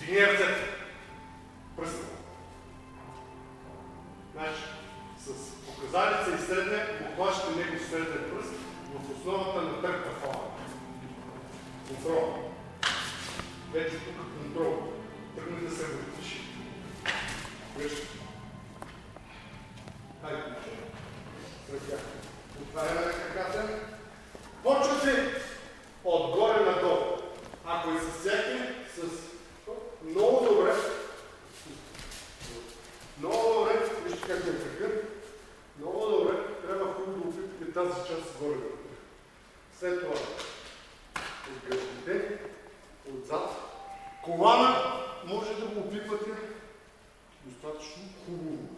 Вдигни ръцете. Пръсна. Значи, с показалица и средния, обхващате него средния пръст в основата на тръпка фала. Контрол. Вече тук контрол. Тръгне да се въртиш. Вижте. Хайде, включваме. Сръдя. Отваряме краката. Почвате отгоре надолу. Ако е със всеки, с много добре. Много добре. Вижте как е кръка. Много добре. Трябва хубаво да опитате тази част горе. След това от гърдите, отзад. Колана може да го опитвате достатъчно хубаво.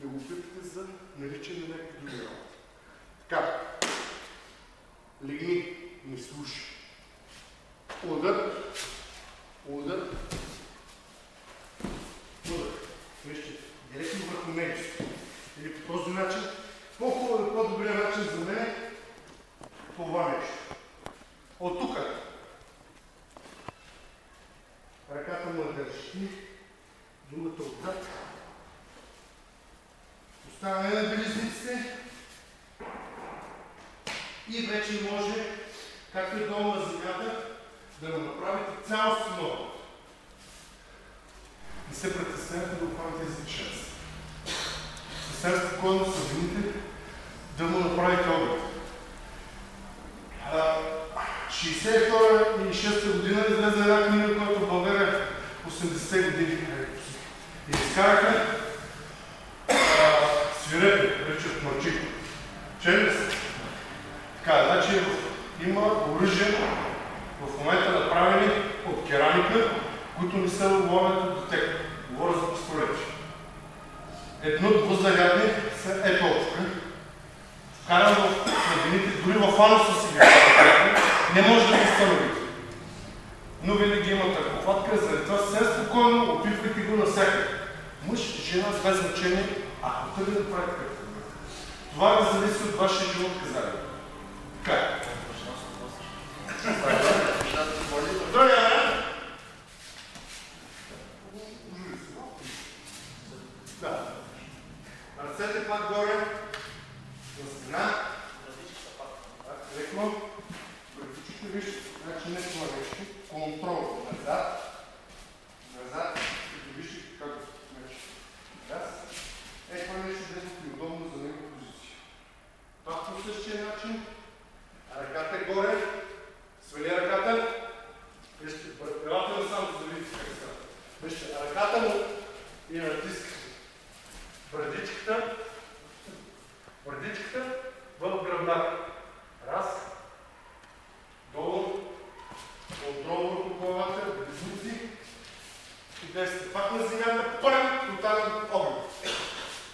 Да го опитвате за наричане на някакви други работи. Така. Легни, не слушай. Удар, удар, удар. Вижте, директно върху него. Или по този начин, по-хубаво и по-добрия начин за мен е това нещо. От тук. Ръката му държи, другата отзад. Оставяме на белезниците. И вече може, както е долу на земята, да го направите цялостно ново. Не се притеснявате да оправите език част. Съвсем спокойно се вините да му направите обред. 62 и 6 година излезе една книга, която в България 80 години и изкараха свирепи, Ричард Марчик. Чели се? Така, значи има оръжия в момента направени от керамика, които не се ловят от детектор. Говоря за пистолети. Едно двузарядни са ето тук. Вкарам в средините, дори в ануса си не може да го установите. Но винаги има търкохватка, заради това съвсем спокойно опитвайте го навсякъде. Мъж, жена, без значение, ако тръгне да прави такъв. Това да зависи от вашия живот, казали. Така. Здравия, бе! Да. Ръцете пак горе. На стена. Леко. Превичите, виж, значи не това нещо. Контрол. Назад. Назад. И вижте как нещо. Раз. Това нещо е удобно за него позиция. Пак по същия начин. Ръката е горе. Свали ръката. Вижте, елате насам, за да видите как става. Вижте, ръката му и натискате. Брадичката в гръбната. Раз. Долу. Контрол върху главата, близнуци. И десете пак на земята. Пълен тотален огън.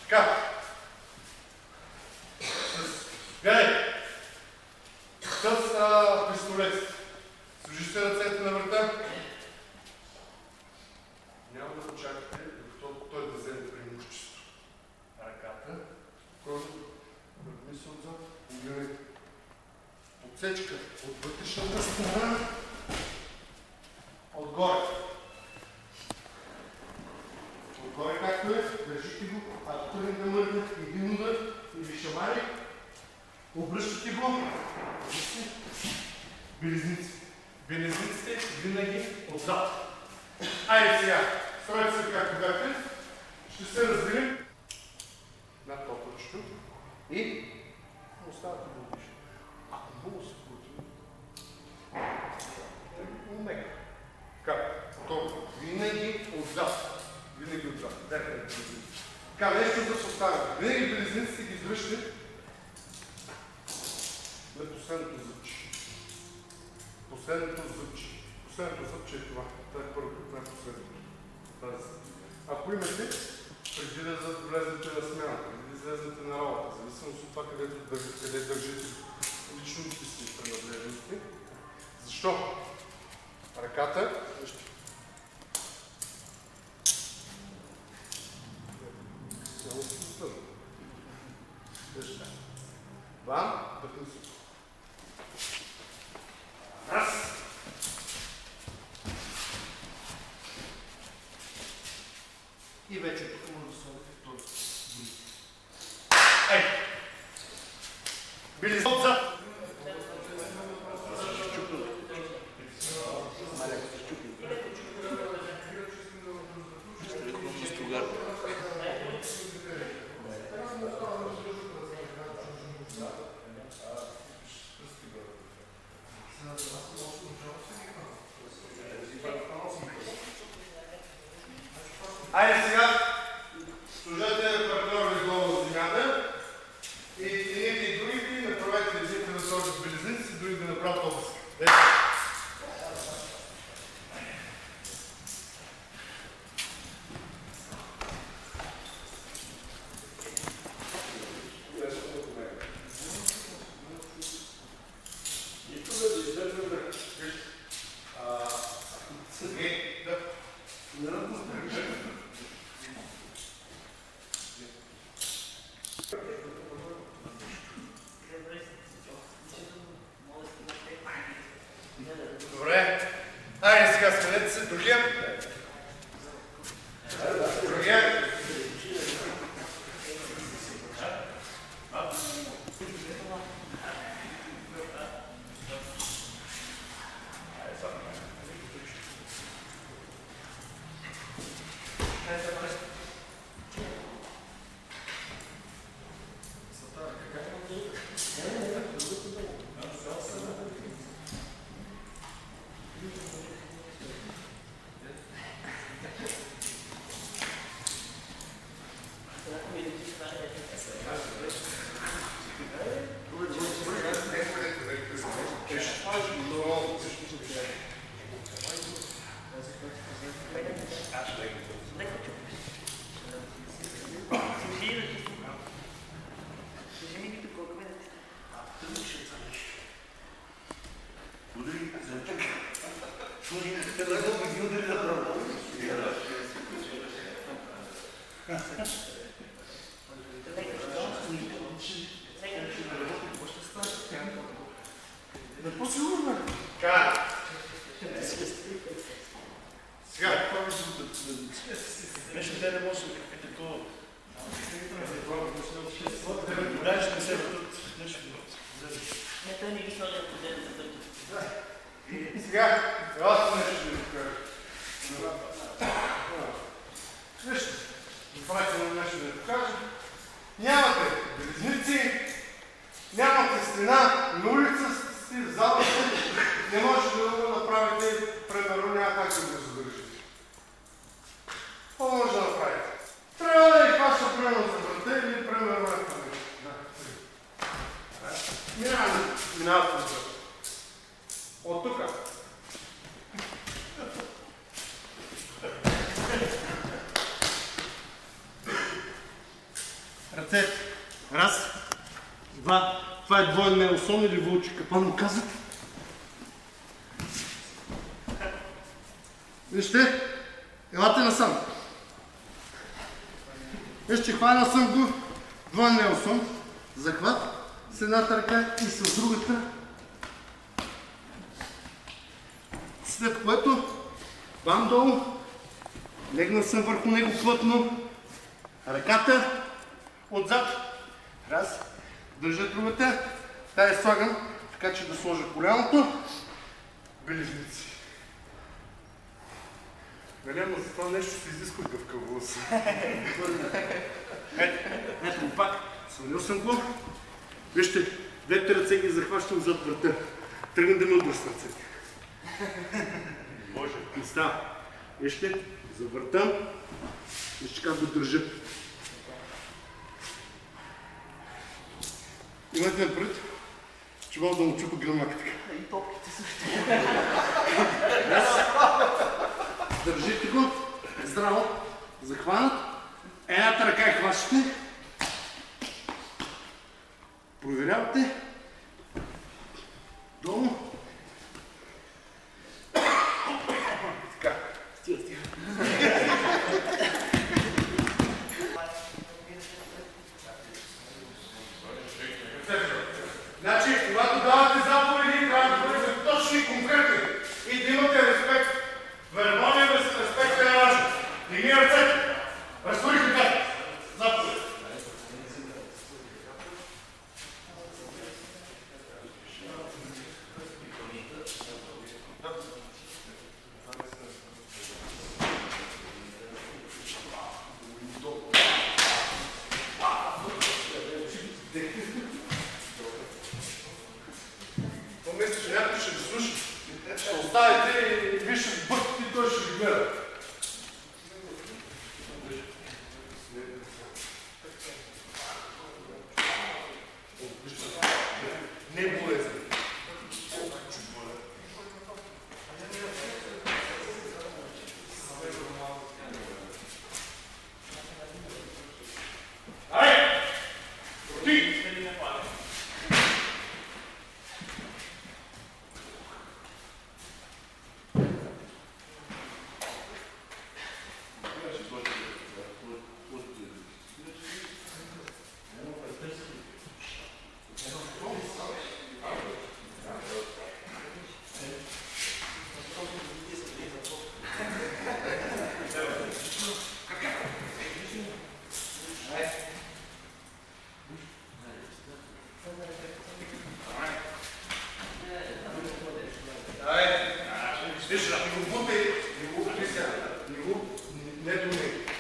Така. Гледай. С пистолетите. Служите ръцете на врата. Няма да очаквате, докато той да вземе преимущество. Ръката, който върви се отзад, погледнете. Отсечка от вътрешната страна, отгоре. Отгоре както е, държите го, ако тръгне да мърне един удар или шамари, обръщате го, белезници. Белезниците винаги отзад. Айде сега, строите се както бяхте, ще се разделим на топъчето и оставате да дишате. Ако много се крути, умека. Как? Толкова. Винаги отзад. Винаги отзад. Дайте да белезници. Така, нещо да се оставяте. Винаги белезниците ги издръжте на последното зъбче. Последното зъбче. Последното зъбче е това. Това е първото, това е последното. Ако имате, преди да влезете на смяна, преди да излезете на работа, зависимост от това, къде държите личните си принадлежности. Защо? Ръката, вижте. Само се постъпва. Вижте. Два, дъхни се. Раз. И вече тук може да сложите втори. Ей! Били отзад! Айде сега, служете партньор из глава от земята и едните и другите направете едните да сложат белезници, други да направят обръзка. Добре. Айде сега сменете се. Другия. Другия. Сега, аз нещо ще ви покажа. Вижте, допълнително нещо да ви покажа. Нямате белезници, нямате стена, на улица сте, в зала сте, не можете да го направите, примерно няма как да го задържите. Какво може да направите? Трябва да ви паша примерно за врата или примерно на камера. Минавате на врата. От тук. Ръцете. Раз, два. Това е двоен мелосон или вълчи капан му казват. Вижте, елате насам. Вижте, хванал съм го двоен мелосон, захват с едната ръка и с другата. След което бам долу, легнал съм върху него плътно, ръката отзад, раз, държа другата, тая слагам, така че да сложа коляното, белезници. Галено, за това нещо се изисква гъвкавост. Ето го пак, свалил съм го. Вижте, двете ръце ги захващам зад врата. Тръгнем да ми отдръсна ръцете. Може. И става. Вижте, завъртам. Вижте как го държа. Имайте напред, че мога да му чупа гръмака така. И топките също. Държите го, здраво, захванат. Едната ръка е хващате. Проверявате. Долу. Така. Стига. Значи, когато давате заповеди, трябва да бъдете точни и конкретни и да имате респект. Вербалният респект е важен. Дигни ръцете. него, не до него.